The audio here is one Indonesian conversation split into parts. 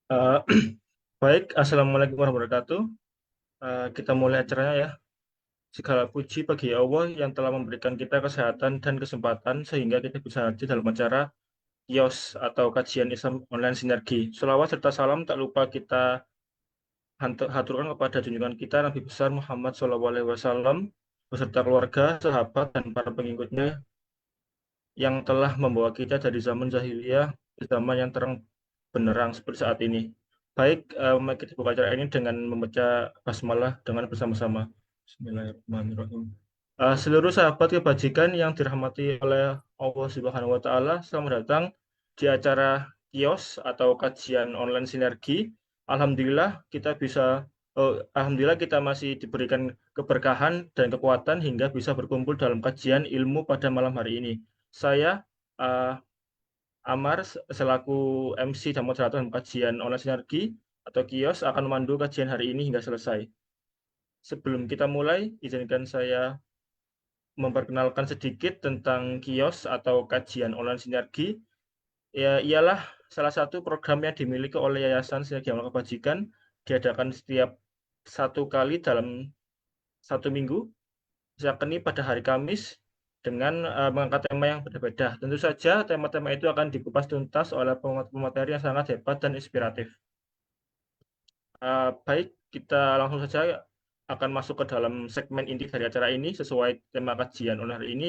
Eh, Baik, Assalamualaikum warahmatullahi wabarakatuh. Kita mulai acaranya ya. Segala puji bagi Allah yang telah memberikan kita kesehatan dan kesempatan sehingga kita bisa hadir dalam acara KIOS atau Kajian Islam Online Sinergi. Selawat serta salam tak lupa kita haturkan kepada junjungan kita Nabi besar Muhammad SAW beserta keluarga, sahabat, dan para pengikutnya yang telah membawa kita dari zaman jahiliyah ke zaman yang terang benderang seperti saat ini. Baik, mari kita buka acara ini dengan membaca basmalah dengan bersama-sama. Bismillahirrahmanirrahim. Seluruh sahabat kebajikan yang dirahmati oleh Allah Subhanahu wa taala, selamat datang di acara KIOS atau kajian online sinergi. Alhamdulillah kita masih diberikan keberkahan dan kekuatan hingga bisa berkumpul dalam kajian ilmu pada malam hari ini. Saya eh, Amar selaku MC dan moderator kajian online sinergi atau KIOS akan memandu kajian hari ini hingga selesai. Sebelum kita mulai, izinkan saya memperkenalkan sedikit tentang KIOS atau kajian online sinergi. Ya, ialah salah satu program yang dimiliki oleh Yayasan Sinergi Amal Kebajikan, diadakan setiap satu kali dalam satu minggu, yakni pada hari Kamis dengan mengangkat tema yang berbeda. Tentu saja tema-tema itu akan dikupas tuntas oleh pemateri yang sangat hebat dan inspiratif. Baik, kita langsung saja akan masuk ke dalam segmen inti dari acara ini sesuai tema kajian online hari ini,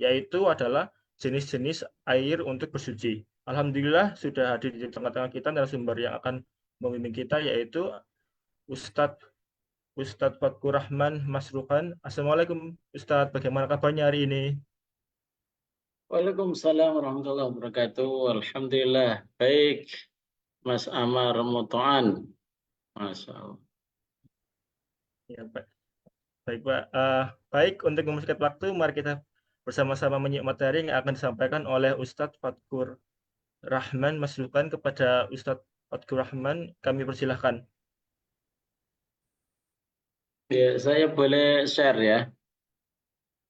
yaitu adalah jenis-jenis air untuk bersuci. Alhamdulillah sudah hadir di tengah-tengah kita narasumber yang akan membimbing kita, yaitu Ustadz Ustadz Fatkur Rahman Masrukan. Assalamualaikum Ustadz, bagaimana kabarnya hari ini? Waalaikumsalam warahmatullahi wabarakatuh. Alhamdulillah. Baik, Mas Amar Mutoan. Masya Allah. Ya, baik, Pak. Baik, untuk mempersingkat waktu, mari kita bersama-sama menyimak materi yang akan disampaikan oleh Ustadz Fatkur Rahman Masrukan. Kepada Ustadz Fatkur Rahman, kami persilahkan. Ya, saya boleh share ya,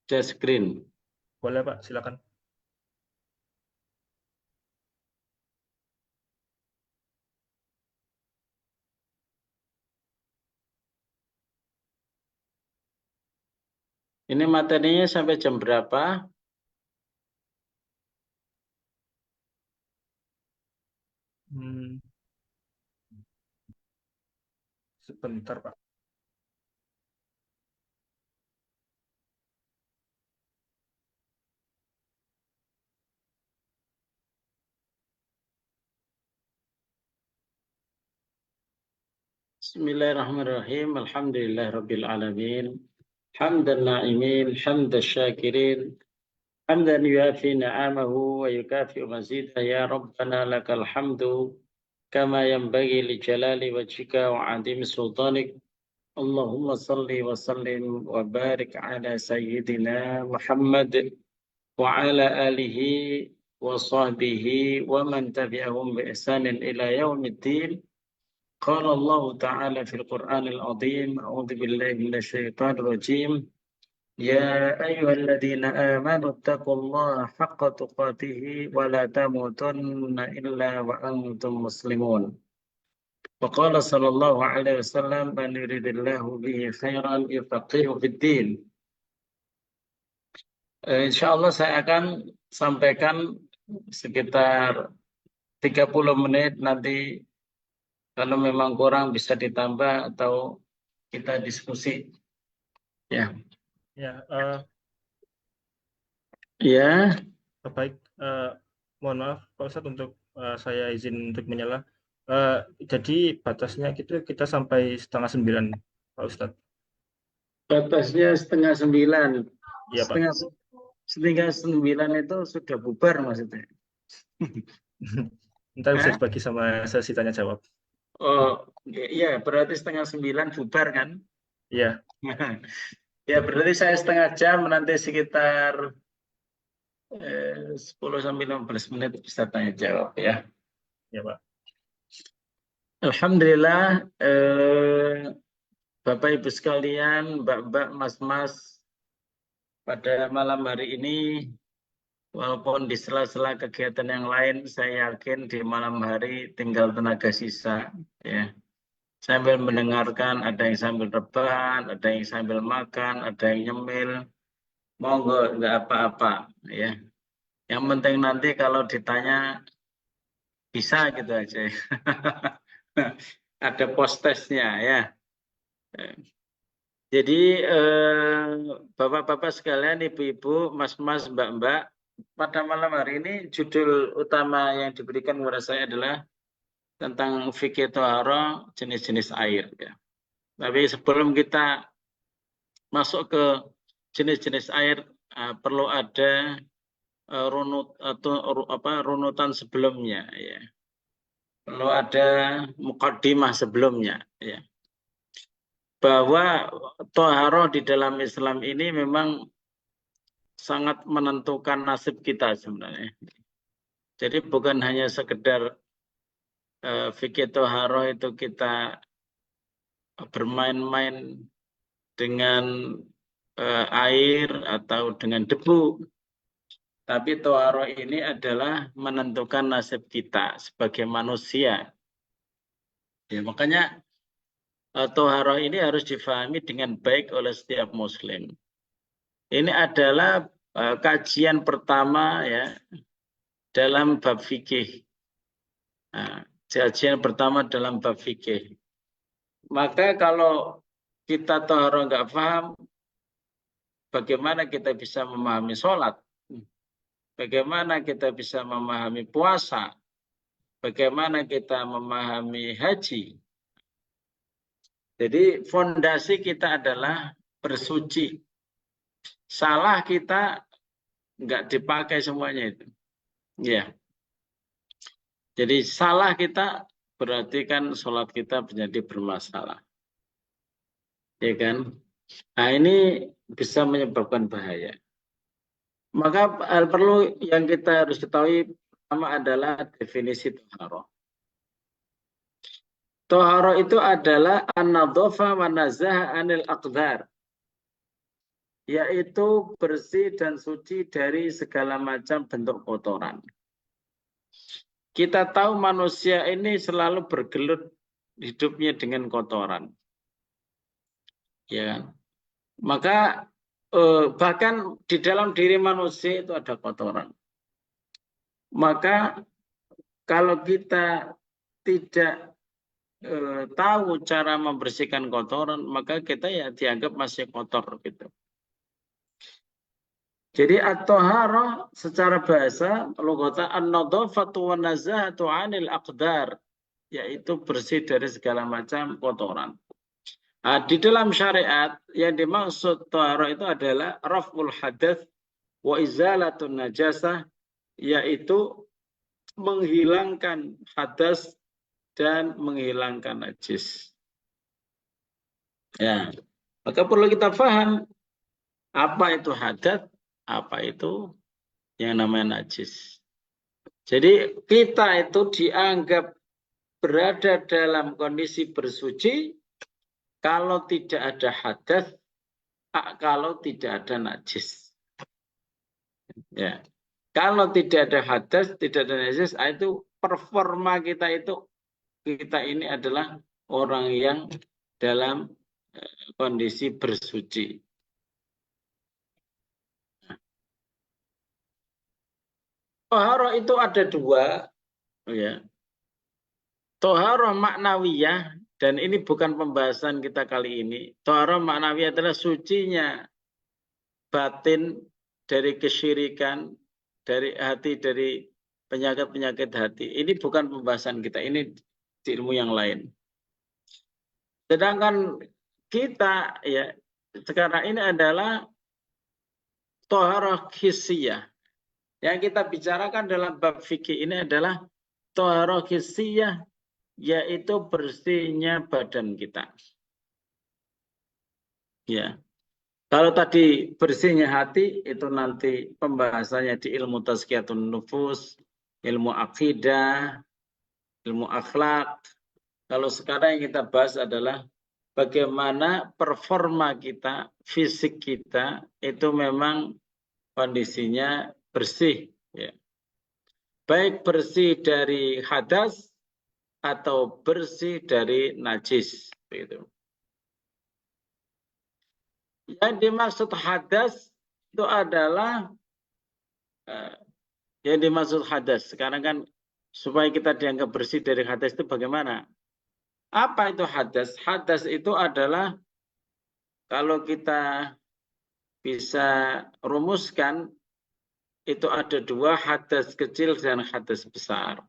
share screen. Boleh, Pak, silakan. Ini materinya sampai jam berapa? Hmm, Sebentar, Pak. Bismillahirrahmanirrahim. Alhamdulillah Rabbil Alamin. Hamdan na'imin, hamdan syakirin. Hamdan yuafi na'amahu wa yukafi mazidah. Ya Rabbana lakal hamdu. Kama yanbaghi li jalali wajhika wa adim sultanik. اللهم صل وسلم وبارك على سيدنا محمد وعلى آله وصحبه ومن تبعهم بإحسان إلى يوم الدين. قال الله تعالى في القرآن العظيم: أعوذ بالله من الشيطان الرجيم. يا أيها الذين آمنوا اتقوا الله حق تقاته ولا تموتن إلا وأنتم مسلمون. وقال صلى الله عليه وسلم: من يريد الله به خيرا يفقهه في الدين. Insya Allah saya akan sampaikan sekitar 30 menit, nanti kalau memang kurang bisa ditambah atau kita diskusi. Ya, Ya, ya, baik. Mohon maaf, Pak Ustadz, untuk saya izin untuk menyela. Eh, jadi batasnya gitu kita sampai 8:30, Pak Ustadz. batasnya setengah 9. Iya, Pak. Setengah setengah 9 itu sudah bubar maksudnya. Ntar bisa Hah? dibagi sama sesi tanya jawab. Oh, iya, berarti setengah 9 bubar kan? Iya, Ya, berarti saya setengah jam, nanti sekitar 10 sampai 15 menit bisa tanya jawab ya. iya, Pak. Alhamdulillah, Bapak Ibu sekalian, Mbak-mbak, Mas-mas, pada malam hari ini Walaupun di sela-sela kegiatan yang lain, saya yakin di malam hari tinggal tenaga sisa. Ya. Sambil mendengarkan, ada yang sambil rebahan, ada yang sambil makan, ada yang nyemil. Monggo, nggak apa-apa. Ya. Yang penting nanti kalau ditanya, bisa gitu aja. Ada post-testnya ya. Jadi Bapak-bapak sekalian, Ibu-ibu, Mas-mas, Mbak-mbak, pada malam hari ini judul utama yang diberikan kepada saya adalah tentang fikih toharo jenis-jenis air. Ya. Tapi sebelum kita masuk ke jenis-jenis air, perlu ada runutan sebelumnya. Ya. Perlu ada mukaddimah sebelumnya. Ya. Bahwa toharo di dalam Islam ini memang sangat menentukan nasib kita sebenarnya. Jadi bukan hanya sekedar fikih toharo itu kita bermain-main dengan air atau dengan debu, tapi toharo ini adalah menentukan nasib kita sebagai manusia. Ya, makanya toharo ini harus difahami dengan baik oleh setiap Muslim. Ini adalah kajian pertama ya dalam bab fikih. Nah, kajian pertama dalam bab fikih. Maka kalau kita toharo nggak paham, bagaimana kita bisa memahami sholat? Bagaimana kita bisa memahami puasa? Bagaimana kita memahami haji? Jadi fondasi kita adalah bersuci. Salah kita nggak dipakai semuanya itu. Ya. Jadi salah kita berarti kan sholat kita menjadi bermasalah. Ya kan? Nah ini bisa menyebabkan bahaya. Maka hal perlu yang kita harus ketahui pertama adalah definisi toharo. Toharo itu adalah an-nadhafa wa nazaha anil aqdar, yaitu bersih dan suci dari segala macam bentuk kotoran. Kita tahu manusia ini selalu bergelut hidupnya dengan kotoran. Ya. Maka bahkan di dalam diri manusia itu ada kotoran. Maka kalau kita tidak tahu cara membersihkan kotoran, maka kita ya dianggap masih kotor gitu. Jadi at-tahara secara bahasa lugatan an-nadhafatu wan nazahatu 'anil aqdar, yaitu bersih dari segala macam kotoran. Nah, di dalam syariat yang dimaksud tahara itu adalah raf'ul hadath wa izalatun najasah, yaitu menghilangkan hadas dan menghilangkan najis. Ya, maka perlu kita paham apa itu hadas, apa itu yang namanya najis. Jadi kita itu dianggap berada dalam kondisi bersuci kalau tidak ada hadas, kalau tidak ada najis. Ya, kalau tidak ada hadas, tidak ada najis, itu performa kita itu, kita ini adalah orang yang dalam kondisi bersuci. Toharo itu ada dua, ya. Toharo maknawiyah, dan ini bukan pembahasan kita kali ini. Toharo maknawiyah adalah sucinya batin dari kesyirikan, dari hati, dari penyakit-penyakit hati. Ini bukan pembahasan kita, ini di ilmu yang lain. Sedangkan kita ya sekarang ini adalah toharoh hissiyah. Yang kita bicarakan dalam bab fikih ini adalah toharoh hissiyah, yaitu bersihnya badan kita. Ya. Kalau tadi bersihnya hati, itu nanti pembahasannya di ilmu tazkiyatun nufus, ilmu akidah, ilmu akhlak. Kalau sekarang yang kita bahas adalah bagaimana performa kita, fisik kita, itu memang kondisinya bersih, ya. Baik bersih dari hadas atau bersih dari najis. Begitu. Yang dimaksud hadas itu adalah yang dimaksud hadas. Sekarang kan supaya kita dianggap bersih dari hadas itu bagaimana? Apa itu hadas? Hadas itu adalah kalau kita bisa rumuskan itu ada dua, hadas kecil dan hadas besar.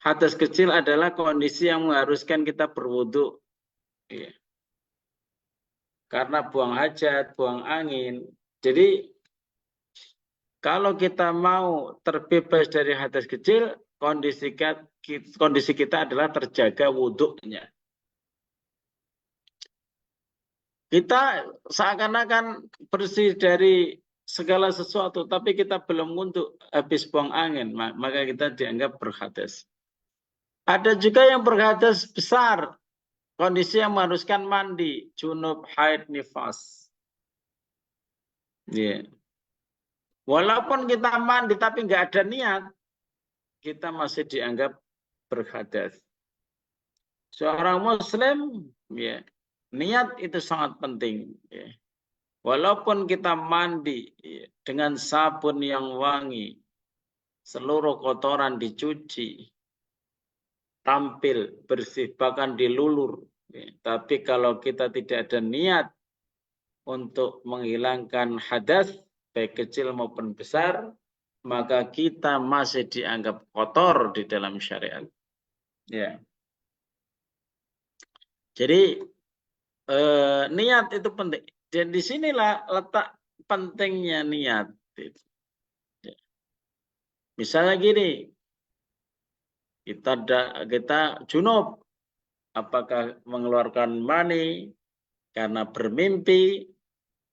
Hadas kecil adalah kondisi yang mengharuskan kita berwudu. Ya. Karena buang hajat, buang angin. Jadi kalau kita mau terbebas dari hadas kecil, kondisi kita adalah terjaga wudhunya. Kita seakan-akan bersih dari segala sesuatu, tapi kita belum untuk habis buang angin, maka kita dianggap berhadas. Ada juga yang berhadas besar, kondisi yang mengharuskan mandi, junub, haid, nifas. Yeah. Walaupun kita mandi tapi nggak ada niat, kita masih dianggap berhadas. Seorang Muslim, ya, niat itu sangat penting. Ya. Walaupun kita mandi ya, dengan sabun yang wangi, seluruh kotoran dicuci, tampil bersih, bahkan dilulur. Ya. Tapi kalau kita tidak ada niat untuk menghilangkan hadas, baik kecil maupun besar, maka kita masih dianggap kotor di dalam syariat. Ya. Jadi niat itu penting. Dan disinilah letak pentingnya niat. Ya. Misalnya gini, kita junub, apakah mengeluarkan mani karena bermimpi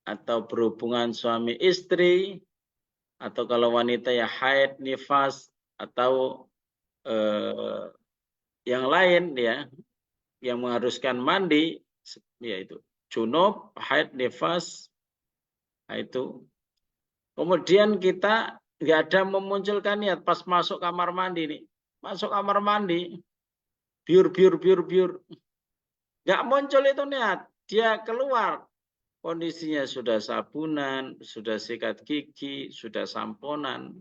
atau berhubungan suami istri, atau kalau wanita ya haid, nifas, atau yang lain ya yang mengharuskan mandi, yaitu junub, haid, nifas, itu. Kemudian kita nggak ada memunculkan niat pas masuk kamar mandi nih, masuk kamar mandi, biur, nggak muncul itu niat, dia keluar. Kondisinya sudah sabunan, sudah sikat gigi, sudah samponan,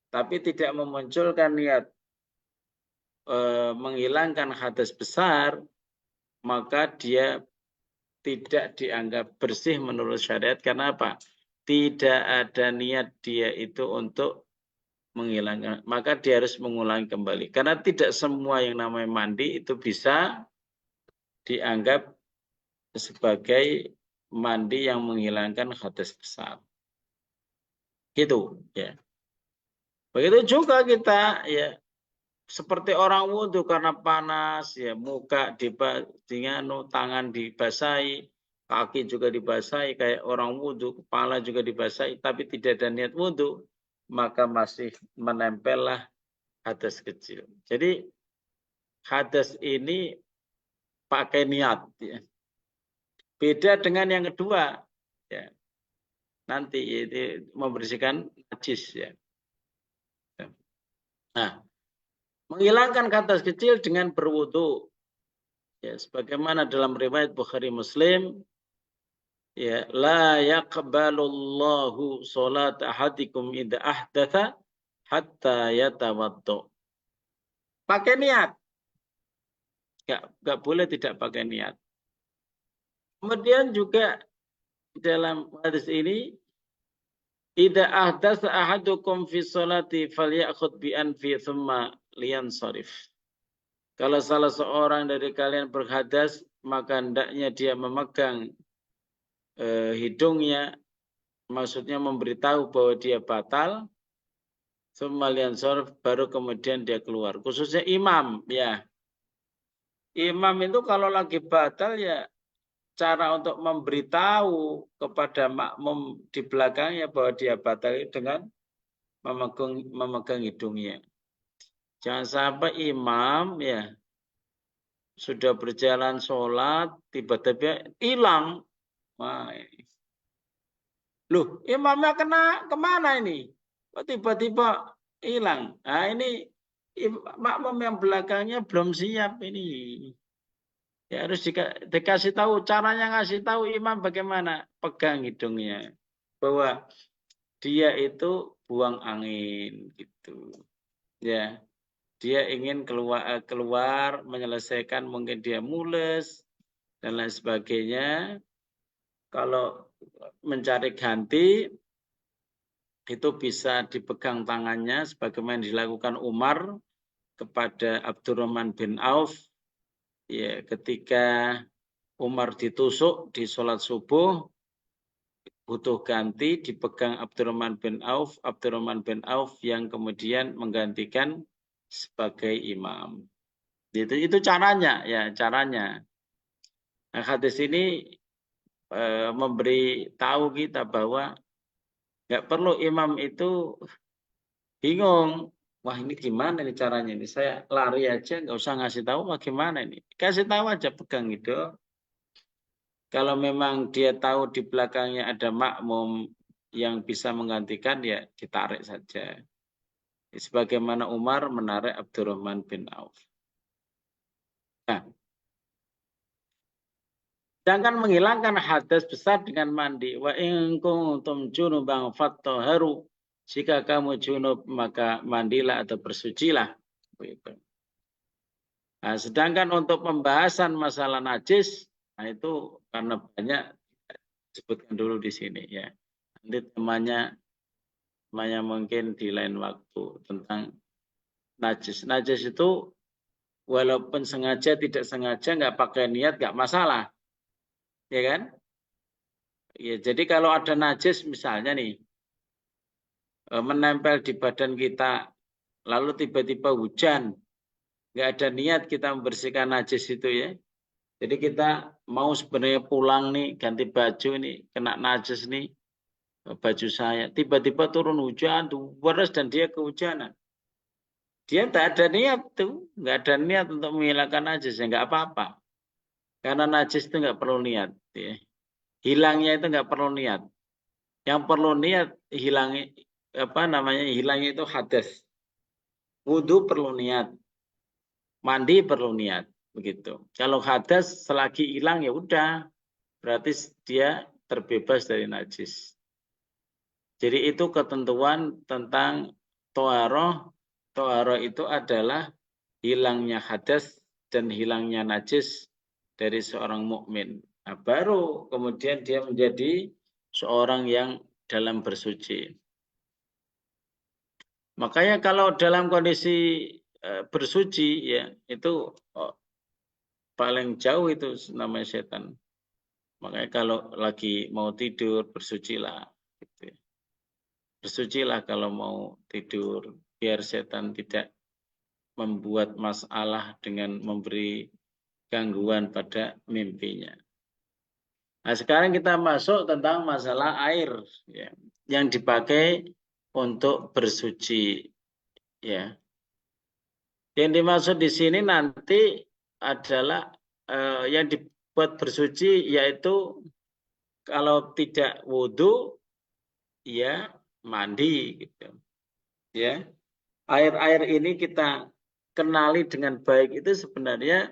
tapi tidak memunculkan niat menghilangkan hadas besar, maka dia tidak dianggap bersih menurut syariat. Karena apa? Tidak ada niat dia itu untuk menghilangkan. Maka dia harus mengulangi kembali. Karena tidak semua yang namanya mandi itu bisa dianggap sebagai mandi yang menghilangkan hadas besar. Gitu ya. Begitu juga kita ya seperti orang wudhu karena panas ya, muka tangan dibasahi, kaki juga dibasahi kayak orang wudhu, kepala juga dibasahi, tapi tidak ada niat wudhu, maka masih menempellah hadas kecil. Jadi hadas ini pakai niat ya. Beda dengan yang kedua ya. Nanti itu membersihkan najis ya. Nah, menghilangkan hadas kecil dengan berwudu. Ya, sebagaimana dalam riwayat Bukhari Muslim, ya, la yaqbalullahu salat ahadikum idza ahdatha hatta yatawaddo. Pakai niat. Enggak boleh tidak pakai niat. Kemudian juga dalam hadis ini, idza ahdatsa ahadukum fi sholati falyakhud bi anfi thumma liyansarif. Kalau salah seorang dari kalian berhadas, maka hendaknya dia memegang hidungnya, maksudnya memberitahu bahwa dia batal, thumma liyansarif, baru kemudian dia keluar. Khususnya imam, ya. Imam itu kalau lagi batal ya cara untuk memberitahu kepada makmum di belakangnya bahwa dia batal dengan memegang hidungnya. Jangan sampai imam ya sudah berjalan sholat tiba-tiba hilang. Wah, loh, imamnya kemana ini? kok tiba-tiba hilang. Nah ini makmum yang belakangnya belum siap ini. Ya harus dikasih tahu, caranya ngasih tahu imam bagaimana, pegang hidungnya bahwa dia itu buang angin gitu. Ya, dia ingin keluar menyelesaikan, mungkin dia mules dan lain sebagainya. Kalau mencari ganti itu bisa dipegang tangannya sebagaimana dilakukan Umar kepada Abdurrahman bin Auf ya ketika Umar ditusuk di sholat subuh butuh ganti dipegang Abdurrahman bin Auf yang kemudian menggantikan sebagai imam. Itu caranya ya caranya. Nah, hadis ini memberi tahu kita bahwa nggak perlu imam itu bingung. Wah ini gimana nih caranya ini? Saya lari aja nggak usah ngasih tahu bagaimana ini. Kasih tahu aja pegang gitu. Kalau memang dia tahu di belakangnya ada makmum yang bisa menggantikan ya ditarik saja. Sebagaimana Umar menarik Abdurrahman bin Auf. Nah, sedangkan menghilangkan hadas besar dengan mandi. Wa in kuntum junuban fattaharu. Jika kamu junub maka mandilah atau bersucilah. Nah, sedangkan untuk pembahasan masalah najis, nah itu karena banyak sebutkan dulu di sini ya. Nanti temannya mungkin di lain waktu tentang najis. Najis itu walaupun sengaja tidak sengaja nggak pakai niat nggak masalah, ya kan? Ya, jadi kalau ada najis misalnya nih menempel di badan kita, lalu tiba-tiba hujan, nggak ada niat kita membersihkan najis itu ya. Jadi kita mau sebenarnya pulang nih ganti baju nih kena najis nih baju saya, tiba-tiba turun hujan tuh beras dan dia kehujanan. Dia tak ada niat tuh, nggak ada niat untuk menghilangkan najis ya nggak apa-apa. Karena najis itu nggak perlu niat. Ya. Hilangnya itu nggak perlu niat. Yang perlu niat hilangnya apa namanya hilangnya itu hadas. Wudhu perlu niat, mandi perlu niat, begitu. Kalau hadas selagi hilang ya udah, berarti dia terbebas dari najis. Jadi itu ketentuan tentang toharoh. Toharoh itu adalah hilangnya hadas dan hilangnya najis dari seorang mukmin. Nah, baru kemudian dia menjadi seorang yang dalam bersuci. Makanya kalau dalam kondisi bersuci ya itu paling jauh itu namanya setan. Makanya kalau lagi mau tidur bersucilah. Gitu. Bersucilah kalau mau tidur biar setan tidak membuat masalah dengan memberi gangguan pada mimpinya. Nah, sekarang kita masuk tentang masalah air ya, yang dipakai untuk bersuci ya. Yang dimaksud di sini nanti adalah yang dibuat bersuci yaitu kalau tidak wudhu ya mandi gitu ya. Air-air ini kita kenali dengan baik itu sebenarnya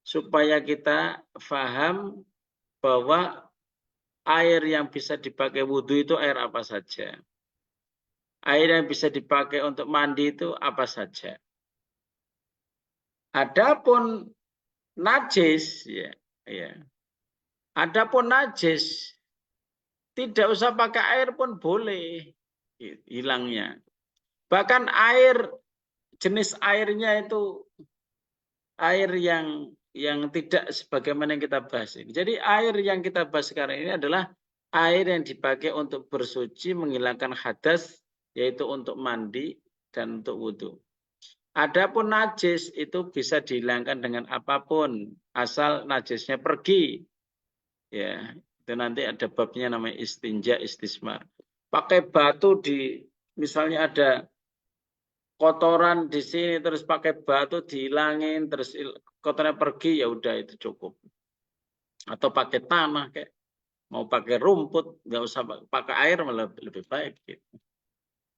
supaya kita paham bahwa air yang bisa dipakai wudhu itu air apa saja. Air yang bisa dipakai untuk mandi itu apa saja. Adapun najis, ya. Adapun najis, tidak usah pakai air pun boleh hilangnya. Bahkan air, jenis airnya itu air yang tidak sebagaimana yang kita bahas ini. Jadi air yang kita bahas sekarang ini adalah air yang dipakai untuk bersuci, menghilangkan hadas, yaitu untuk mandi dan untuk wudhu. Adapun najis itu bisa dihilangkan dengan apapun, asal najisnya pergi. Ya, itu nanti ada babnya namanya istinja, istismar. Pakai batu misalnya ada kotoran di sini terus pakai batu dihilangin terus kotorannya pergi ya udah itu cukup. Atau pakai tanah kayak mau pakai rumput nggak usah pakai air malah lebih baik gitu.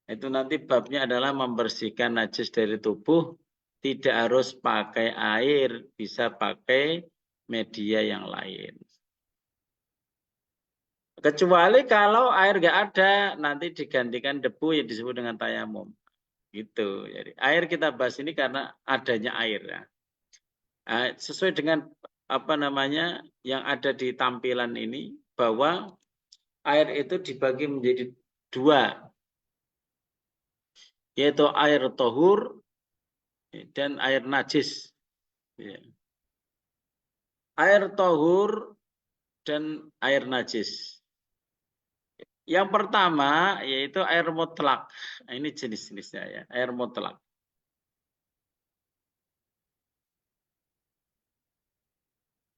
Itu nanti babnya adalah membersihkan najis dari tubuh, tidak harus pakai air, bisa pakai media yang lain. Kecuali kalau air nggak ada, nanti digantikan debu yang disebut dengan tayamum. Gitu. Jadi air kita bahas ini karena adanya air. Ya. Sesuai dengan apa namanya yang ada di tampilan ini, bahwa air itu dibagi menjadi dua, yaitu air tohur dan air najis. Ya. Air tohur dan air najis. Yang pertama yaitu air mutlak. Nah, ini jenis-jenisnya ya, air mutlak.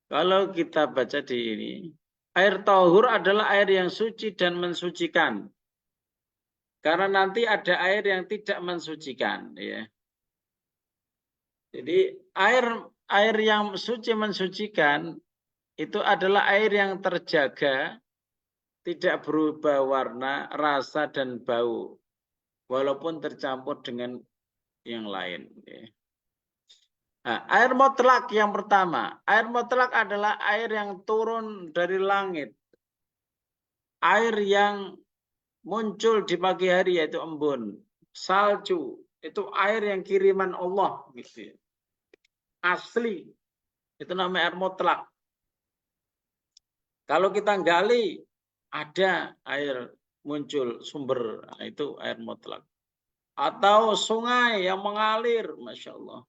Kalau kita baca di ini, air tohur adalah air yang suci dan mensucikan. Karena nanti ada air yang tidak mensucikan. Ya. Jadi air yang suci mensucikan itu adalah air yang terjaga, tidak berubah warna, rasa, dan bau. Walaupun tercampur dengan yang lain. Ya. Nah, air mutlak yang pertama. Air mutlak adalah air yang turun dari langit. Air yang muncul di pagi hari yaitu embun. Salju. Itu air yang kiriman Allah. Gitu. Asli. Itu namanya air mutlak. Kalau kita gali, ada air muncul sumber. Nah, itu air mutlak. Atau sungai yang mengalir. Masya Allah.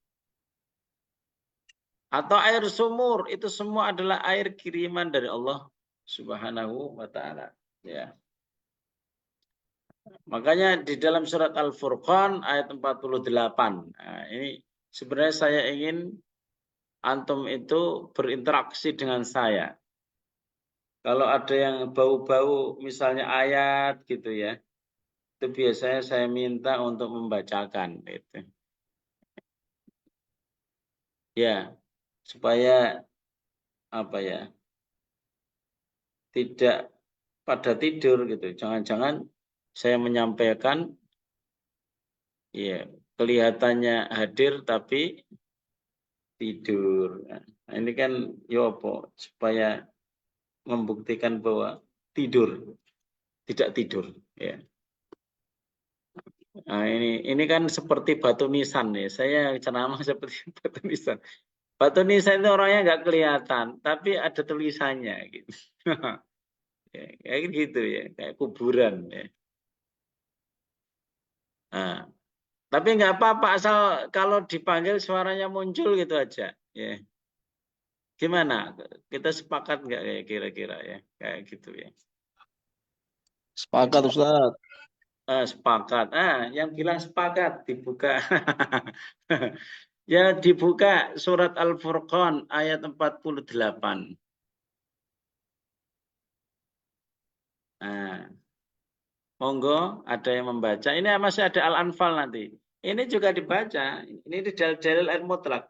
Atau air sumur, itu semua adalah air kiriman dari Allah Subhanahu wa taala. Ya. Makanya di dalam surat Al-Furqan ayat 48. Nah, ini sebenarnya saya ingin antum itu berinteraksi dengan saya. Kalau ada yang bau-bau misalnya ayat gitu ya, itu biasanya saya minta untuk membacakan itu. Ya, supaya apa ya? Tidak pada tidur gitu. Jangan-jangan saya menyampaikan ya kelihatannya hadir tapi tidur. Nah, ini kan yopo supaya membuktikan bahwa tidur, tidak tidur ya. Nah, ini kan seperti batu nisan ya. Saya ceramah seperti batu nisan. Batu nisan itu orangnya nggak kelihatan, tapi ada tulisannya gitu. Ya, kayak gitu ya, kayak kuburan ya. Nah, tapi nggak apa-apa asal kalau dipanggil suaranya muncul gitu aja. Ya, gimana? Kita sepakat nggak ya kira-kira ya, kayak gitu ya. Sepakat Ustaz. Sepakat. Yang bilang sepakat dibuka. Ya dibuka surat Al-Furqan ayat 48. Nah, monggo ada yang membaca. Ini masih ada Al-Anfal nanti. Ini juga dibaca. Ini di dalil air mutlak.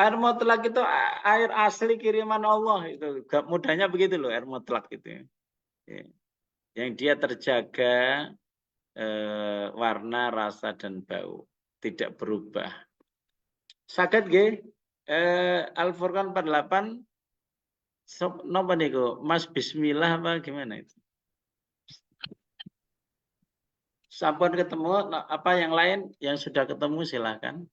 Air mutlak itu air asli kiriman Allah itu. Mudahnya begitu loh air mutlak itu. Ya. Yang dia terjaga warna, rasa dan bau, tidak berubah. Saged nggih Al-Furqan 48 napa niku? Mas Bismillah apa gimana itu? Sampun ketemu apa yang lain yang sudah ketemu silakan.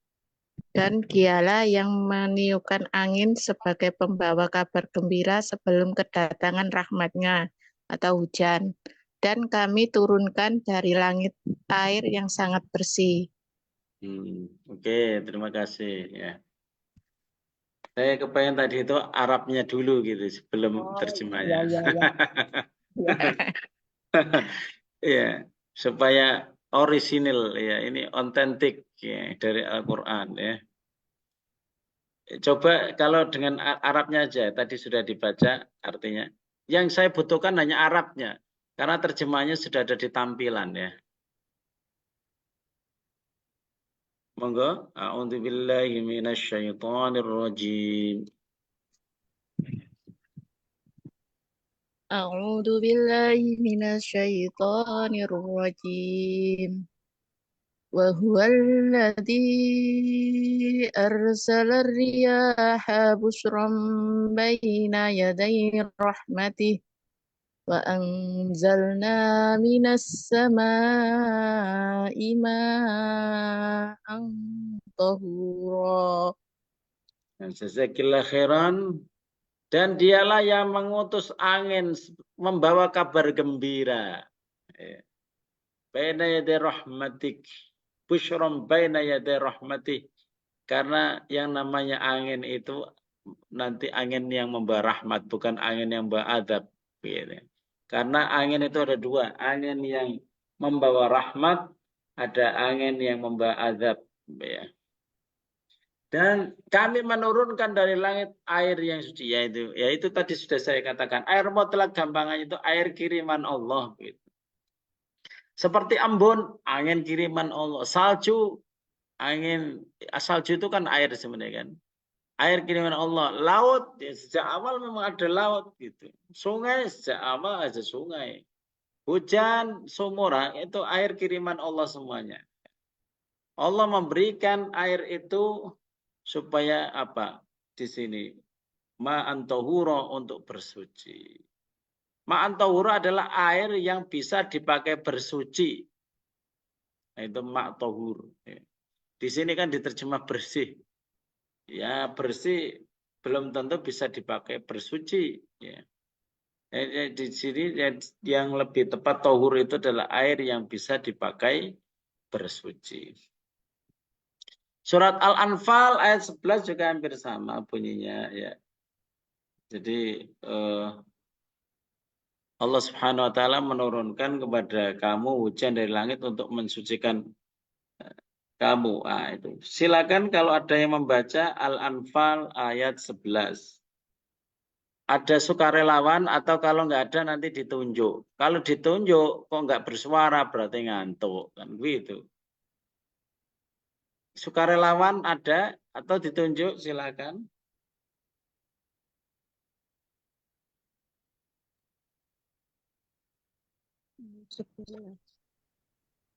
Dan dialah yang meniupkan angin sebagai pembawa kabar gembira sebelum kedatangan rahmatnya atau hujan. Dan kami turunkan dari langit air yang sangat bersih. Oke, terima kasih ya. Saya kepengen tadi itu Arabnya dulu gitu sebelum terjemahnya. Ya, supaya orisinil ya, ini otentik ya dari Al-Qur'an ya. Coba kalau dengan Arabnya aja, tadi sudah dibaca artinya. Yang saya butuhkan hanya Arabnya, karena terjemahnya sudah ada di tampilan ya. Monggo, a'udzubillahi minasyaitonirrajim. A'udzu billahi minasyaitonir rajim. وهو الذي أرسل الرياح بشرا بين يدي رحمته وأنزلنا من السماء ماء طهورا. Jazakillah khairan. Dan dialah yang mengutus angin membawa kabar gembira. Baina yaday rahmatik. Busyram baina yaday rahmatik. Karena yang namanya angin itu nanti angin yang membawa rahmat, bukan angin yang membawa adab. Karena angin itu ada dua. Angin yang membawa rahmat, ada angin yang membawa adab. Dan kami menurunkan dari langit air yang suci, yaitu tadi sudah saya katakan, air mutlak gampangannya itu air kiriman Allah. Gitu. Seperti embun, angin kiriman Allah. Salju itu kan air sebenarnya kan. Air kiriman Allah. Laut, ya, sejak awal memang ada laut. Gitu. Sungai, sejak awal ada sungai. Hujan, sumur, itu air kiriman Allah semuanya. Allah memberikan air itu supaya apa? Di sini ma'an tahura untuk bersuci. Ma'an tahura adalah air yang bisa dipakai bersuci. Nah, itu ma' tahur. Di sini kan diterjemah bersih. Ya, bersih belum tentu bisa dipakai bersuci, ya. Di sini yang lebih tepat tahur itu adalah air yang bisa dipakai bersuci. Surat Al-Anfal ayat 11 juga hampir sama bunyinya, ya. Jadi Allah Subhanahu wa taala menurunkan kepada kamu hujan dari langit untuk mensucikan kamu. Nah, itu. Silakan kalau ada yang membaca Al-Anfal ayat 11. Ada sukarelawan atau kalau nggak ada nanti ditunjuk. Kalau ditunjuk kok nggak bersuara berarti ngantuk, kan gitu. Sukarelawan ada atau ditunjuk, silakan.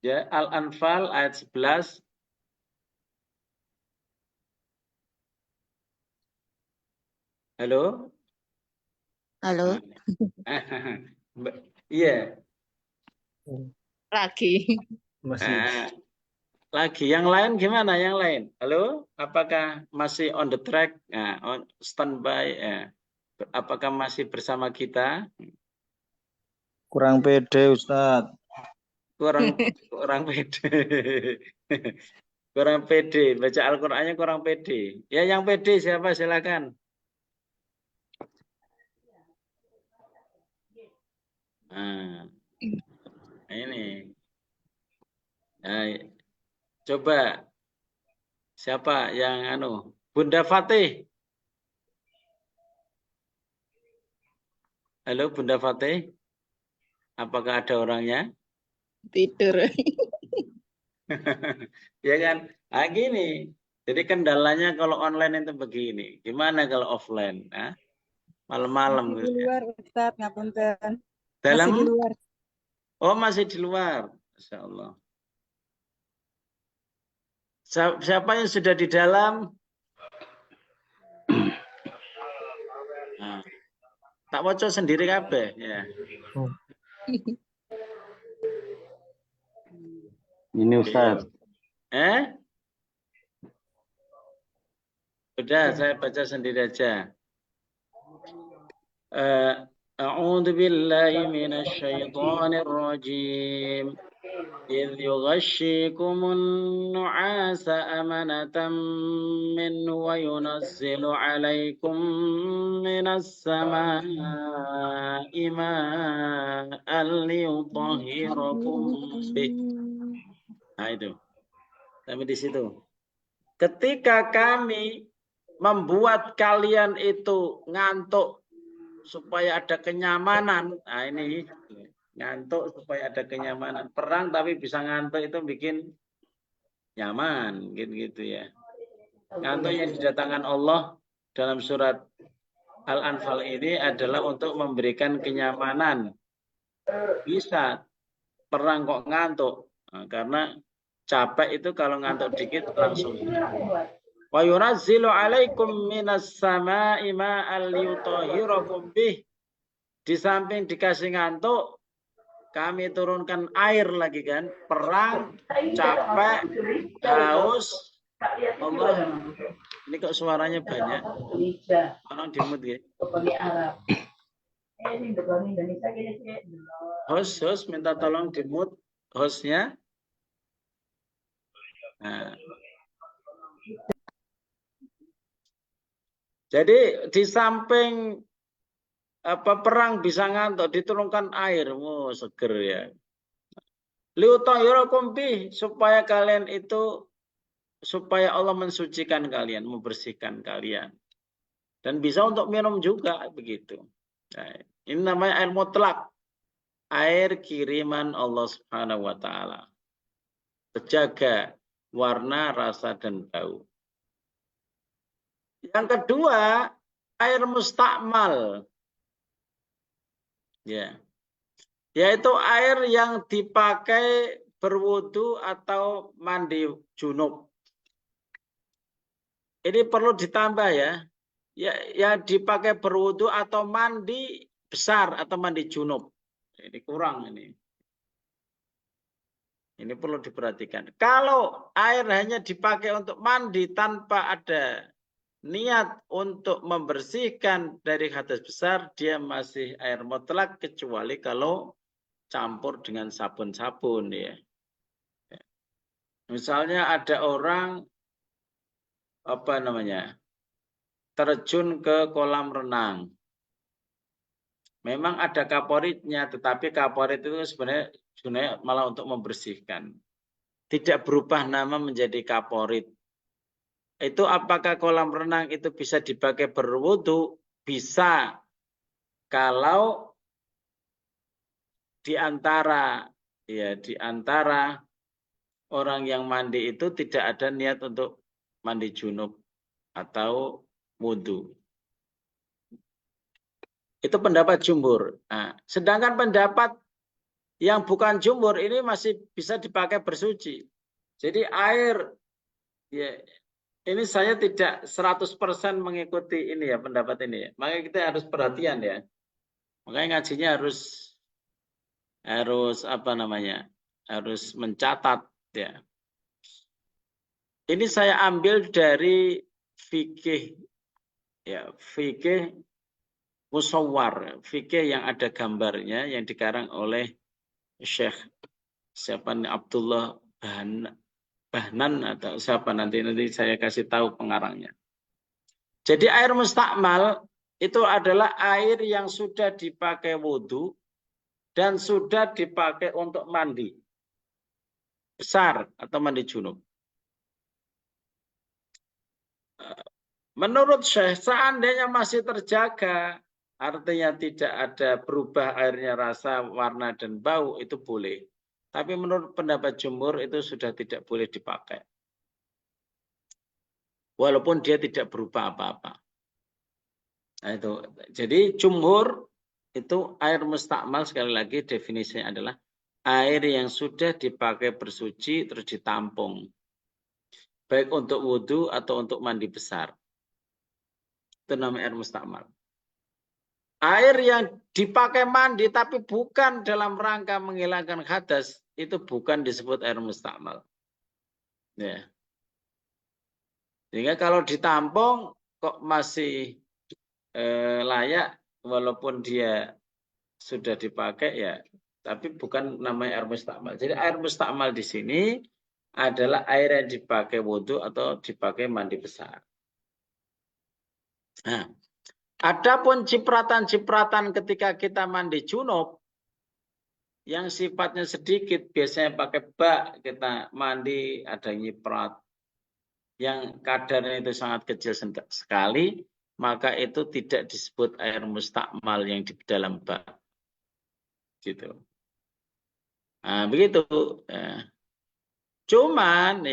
Ya, Al-Anfal ayat 11. Halo? Halo, Iya. lagi. Masih. Lagi yang lain gimana? Yang lain? Halo? Apakah masih on the track? Nah, on standby? Apakah masih bersama kita? Kurang pede Ustadz. Kurang pede. Kurang pede. Baca Al-Qur'annya kurang pede. Ya, yang pede siapa? Silakan. Nah, ini. Nah, coba siapa yang Bunda Fatih. Halo Bunda Fatih. Apakah ada orangnya? Tidur. Ya kan? Nah, gini. Jadi kendalanya kalau online itu begini. Gimana kalau offline? Malam-malam. Masih di luar, Ustadz, ngapunten. Dalam? Masih di luar. Oh, masih di luar. Masya Allah. Siapa yang sudah di dalam? Nah, tak waca sendiri kabeh ya. Ini Ustadz. Udah, saya baca sendiri aja. A'udzu billahi minasy syaithanir rajim. إذ يغشيكم النعاس أمنة منه وينزل عليكم من السماء ماء ليطهركم به. Nah itu. Sampai di situ. Ketika kami membuat kalian itu ngantuk supaya ada kenyamanan. Nah ini ngantuk supaya ada kenyamanan. Perang tapi bisa ngantuk itu bikin nyaman gitu ya. Ngantuk yang didatangkan Allah dalam surat Al-Anfal ini adalah untuk memberikan kenyamanan. Bisa perang kok ngantuk. Nah, karena Capek itu kalau ngantuk dikit langsung. Wa yunazzilu 'alaikum minas sama'i ma'an liyutahhirakum bih. Di samping dikasih ngantuk, kami turunkan air lagi kan, perang, capek, haus. Allah, ini kok suaranya banyak. Orang dimut ya. Host minta tolong dimut hostnya. Nah. Jadi di samping perang bisa ngantuk, diturunkan air, seger ya. Liutahhirakum bih, supaya kalian itu, supaya Allah mensucikan kalian, membersihkan kalian. Dan bisa untuk minum juga begitu. Nah, ini namanya air mutlak, air kiriman Allah Subhanahu wa taala. Terjaga warna, rasa dan bau. Yang kedua, air mustakmal. Ya. Yaitu air yang dipakai berwudu atau mandi junub. Ini perlu ditambah ya. Ya dipakai berwudu atau mandi besar atau mandi junub. Ini kurang ini. Ini perlu diperhatikan. Kalau air hanya dipakai untuk mandi tanpa ada niat untuk membersihkan dari hadas besar, dia masih air mutlak kecuali kalau campur dengan sabun-sabun ya. Misalnya ada orang terjun ke kolam renang. Memang ada kaporitnya, tetapi kaporit itu sebenarnya malah untuk membersihkan. Tidak berubah nama menjadi kaporit. Itu apakah kolam renang itu bisa dipakai berwudu? Bisa. Kalau di antara orang yang mandi itu tidak ada niat untuk mandi junub atau wudu. Itu pendapat jumhur. Nah, sedangkan pendapat yang bukan jumhur ini masih bisa dipakai bersuci. Jadi air, ya, ini saya tidak 100% mengikuti ini ya, pendapat ini ya. Makanya kita harus perhatian ya. Makanya ngajinya harus harus mencatat ya. Ini saya ambil dari fikih ya, fikih musawwar, fikih yang ada gambarnya yang dikarang oleh Syekh Abdullah Bahnan atau siapa nanti saya kasih tahu pengarangnya. Jadi air mustakmal itu adalah air yang sudah dipakai wudu dan sudah dipakai untuk mandi besar atau mandi junub. Menurut Syekh, seandainya masih terjaga, artinya tidak ada berubah airnya rasa, warna, dan bau, itu boleh. Tapi menurut pendapat jumhur itu sudah tidak boleh dipakai. Walaupun dia tidak berubah apa-apa. Nah, itu. Jadi jumhur itu air mustakmal, sekali lagi definisinya adalah air yang sudah dipakai bersuci terus ditampung. Baik untuk wudhu atau untuk mandi besar. Itu namanya air mustakmal. Air yang dipakai mandi tapi bukan dalam rangka menghilangkan hadas, itu bukan disebut air mustakmal. Ya. Sehingga kalau ditampung kok masih layak walaupun dia sudah dipakai ya, tapi bukan namanya air mustakmal. Jadi air mustakmal di sini adalah air yang dipakai wudhu atau dipakai mandi besar. Nah, adapun cipratan-cipratan ketika kita mandi junub yang sifatnya sedikit, biasanya pakai bak kita mandi, ada nyiprat yang kadarnya itu sangat kecil sekali, maka itu tidak disebut air mustakmal yang di dalam bak. Gitu. Nah, begitu. Ya. Cuman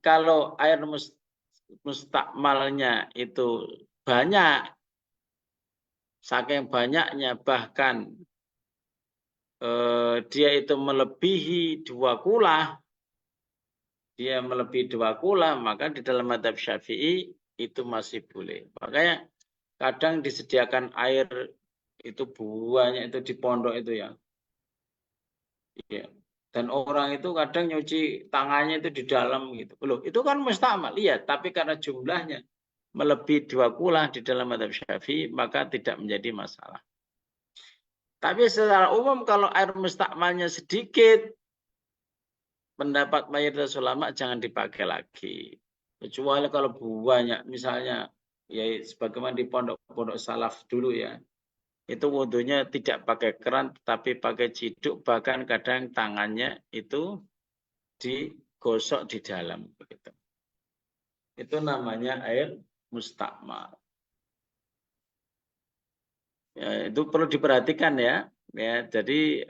kalau air mustakmalnya itu banyak, saking banyaknya bahkan dia itu melebihi 2 kulah, dia melebihi 2 kula, maka di dalam mazhab Syafi'i itu masih boleh. Makanya kadang disediakan air itu banyak itu di pondok itu ya. Iya. Dan orang itu kadang nyuci tangannya itu di dalam gitu. Loh, itu kan mustamal. Iya, tapi karena jumlahnya melebihi 2 kula di dalam mazhab Syafi'i, maka tidak menjadi masalah. Tapi secara umum kalau air mustakmalnya sedikit, pendapat mayoritas ulama jangan dipakai lagi. Kecuali kalau banyak, misalnya ya sebagaimana di pondok-pondok salaf dulu ya. Itu wudhunya tidak pakai keran tapi pakai ciduk, bahkan kadang tangannya itu digosok di dalam begitu. Itu namanya air mustakmal. Ya, itu perlu diperhatikan ya. Ya, jadi